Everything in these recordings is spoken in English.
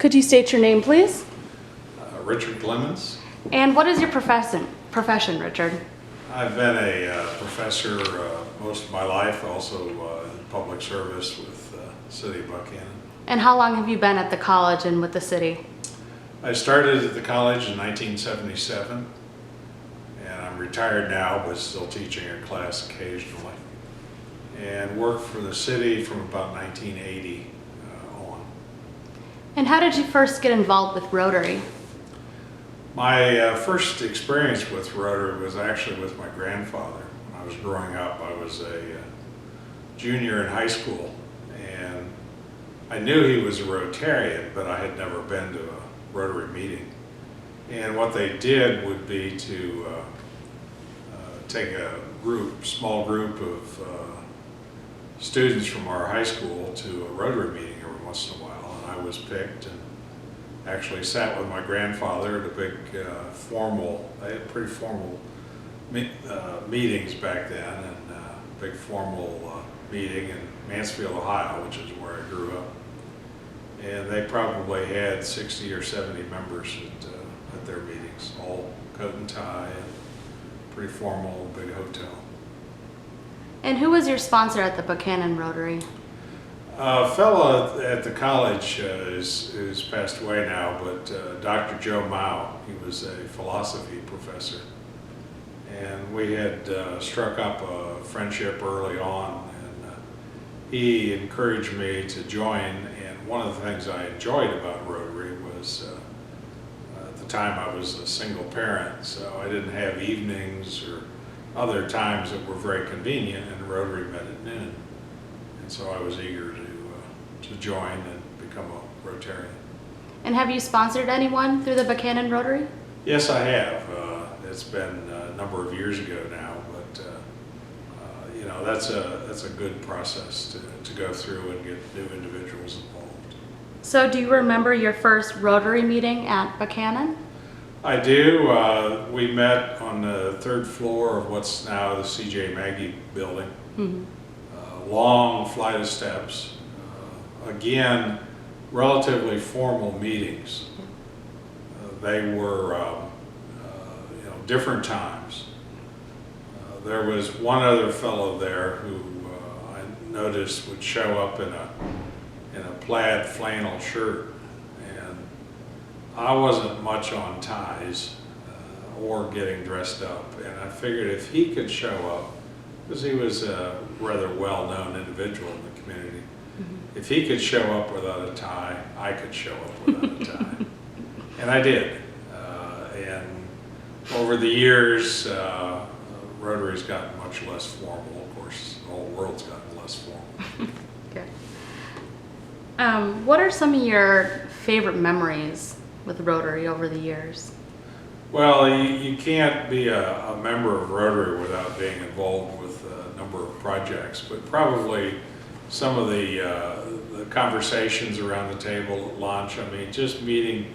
Could you state your name, please? Richard Clemens. And what is your profession, Richard? I've been a professor most of my life, also in public service with the city of Buckhannon. And how long have you been at the college and with the city? I started at the college in 1977, and I'm retired now, but still teaching a class occasionally. And worked for the city from about 1980 on. And how did you first get involved with Rotary? My first experience with Rotary was actually with my grandfather. When I was growing up, I was a junior in high school, and I knew he was a Rotarian, but I had never been to a Rotary meeting. And what they did would be to take a small group of students from our high school to a Rotary meeting every once in a while, and I was picked and actually sat with my grandfather at a big they had pretty formal meetings back then, and a big formal meeting in Mansfield, Ohio, which is where I grew up. And they probably had 60 or 70 members at their meetings, all coat and tie, and pretty formal, big hotel. And who was your sponsor at the Buckhannon Rotary? A fellow at the college who's passed away now, but Dr. Joe Mao. He was a philosophy professor, and we had struck up a friendship early on, and he encouraged me to join. And one of the things I enjoyed about Rotary was at the time I was a single parent, so I didn't have evenings or other times that were very convenient, and Rotary met at noon. And so I was eager to join and become a Rotarian. And have you sponsored anyone through the Buckhannon Rotary? Yes, I have. It's been a number of years ago now, but you know, that's a good process to go through and get new individuals involved. So do you remember your first Rotary meeting at Buckhannon? I do. We met on the third floor of what's now the C.J. Maggie building. Mm-hmm. Long flight of steps. Again, relatively formal meetings. They were different times. There was one other fellow there who I noticed would show up in a plaid flannel shirt, and I wasn't much on ties or getting dressed up, and I figured if he could show up, because he was a rather well-known individual in the community, mm-hmm. If he could show up without a tie, I could show up without a tie. And I did. And over the years, Rotary's gotten much less formal. Of course, the whole world's gotten less formal. Okay. What are some of your favorite memories with Rotary over the years? Well, you can't be a member of Rotary without being involved with a number of projects, but probably some of the conversations around the table at lunch, I mean, just meeting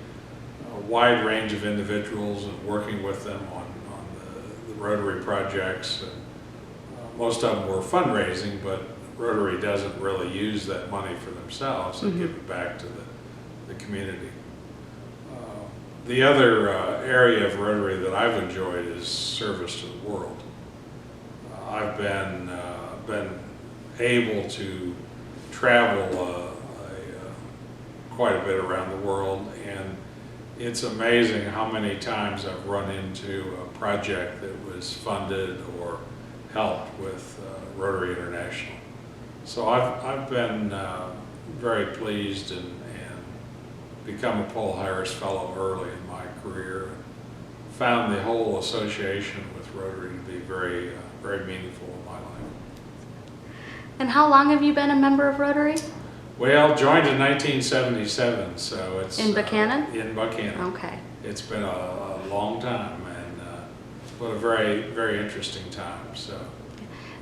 a wide range of individuals and working with them on the Rotary projects. And, most of them were fundraising, but Rotary doesn't really use that money for themselves and mm-hmm. give it back to the community. The other area of Rotary that I've enjoyed is service to the world. I've been able to travel quite a bit around the world, and it's amazing how many times I've run into a project that was funded or helped with Rotary International. So I've been very pleased and become a Paul Harris Fellow early in my career. Found the whole association with Rotary to be very, very meaningful in my life. And how long have you been a member of Rotary? Well, joined in 1977, so it's in Buckhannon. In Buckhannon. Okay. It's been a long time, and what a very, very interesting time. So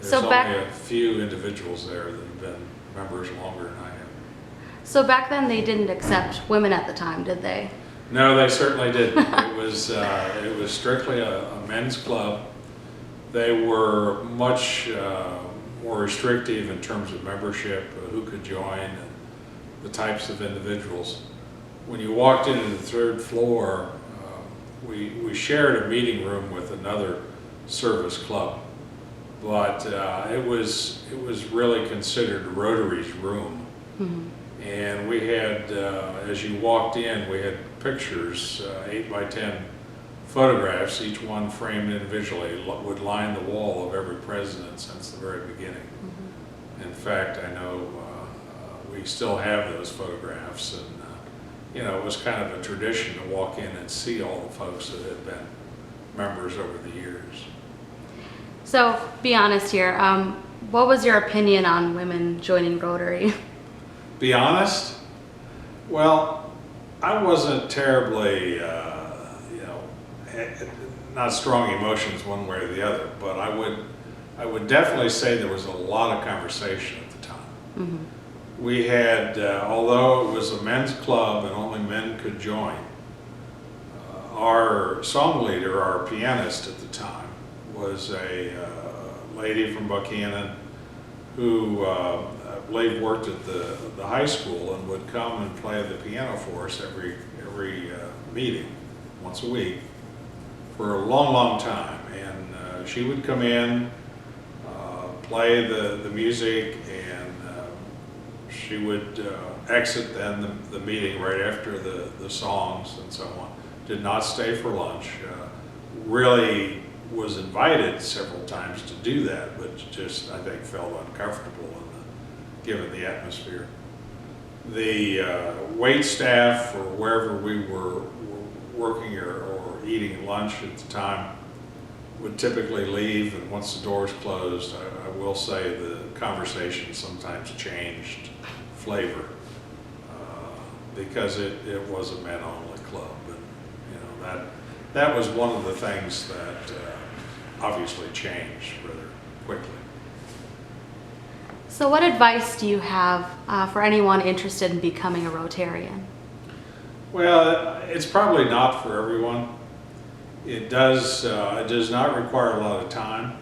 there's only a few individuals there that have been members longer than I have. So back then they didn't accept women at the time, did they? No, they certainly didn't. It was strictly a men's club. They were much more restrictive in terms of membership, who could join, and the types of individuals. when you walked into the third floor, we shared a meeting room with another service club, but it was really considered Rotary's room. Mm-hmm. And we had, as you walked in, we had pictures, 8 by 10 photographs, each one framed individually, would line the wall of every president since the very beginning. Mm-hmm. In fact, I know we still have those photographs, and it was kind of a tradition to walk in and see all the folks that had been members over the years. So, be honest here, what was your opinion on women joining Rotary? Be honest? Well, I wasn't terribly, not strong emotions one way or the other, but I would definitely say there was a lot of conversation at the time. Mm-hmm. We had, although it was a men's club and only men could join, our song leader, our pianist at the time, was a lady from Buckhannon who I believe worked at the high school and would come and play the piano for us every meeting, once a week, for a long time. And she would come in, play the music, and she would exit then the meeting right after the songs and so on. Did not stay for lunch. Really was invited several times to do that, but just, I think, felt uncomfortable given the atmosphere. The wait staff, or wherever we were working or eating lunch at the time, would typically leave, and once the doors closed, I will say the conversation sometimes changed flavor because it was a men-only club, and that was one of the things that obviously changed rather quickly. So what advice do you have for anyone interested in becoming a Rotarian? Well, it's probably not for everyone. It does not require a lot of time,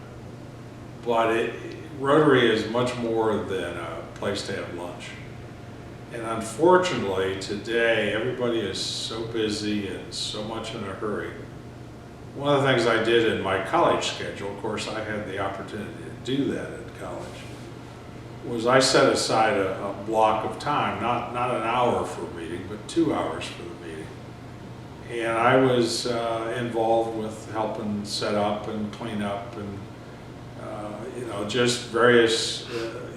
but Rotary is much more than a place to have lunch. And unfortunately, today, everybody is so busy and so much in a hurry. One of the things I did in my college schedule, of course, I had the opportunity to do that at college, was I set aside a block of time, not an hour for a meeting, but 2 hours for the meeting. And I was involved with helping set up and clean up and, just various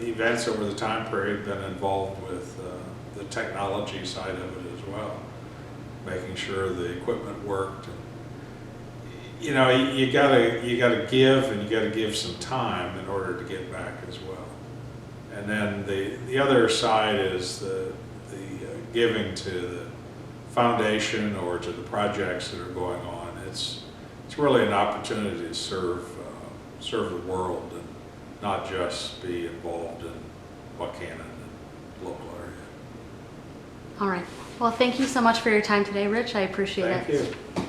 events over the time period, been involved with the technology side of it as well, making sure the equipment worked. And, you gotta give, and you gotta give some time in order to get back as well. And then the other side is the giving to the foundation or to the projects that are going on. It's really an opportunity to serve the world and not just be involved in Buckhannon and local area. All right. Well, thank you so much for your time today, Rich. I appreciate it. Thank you.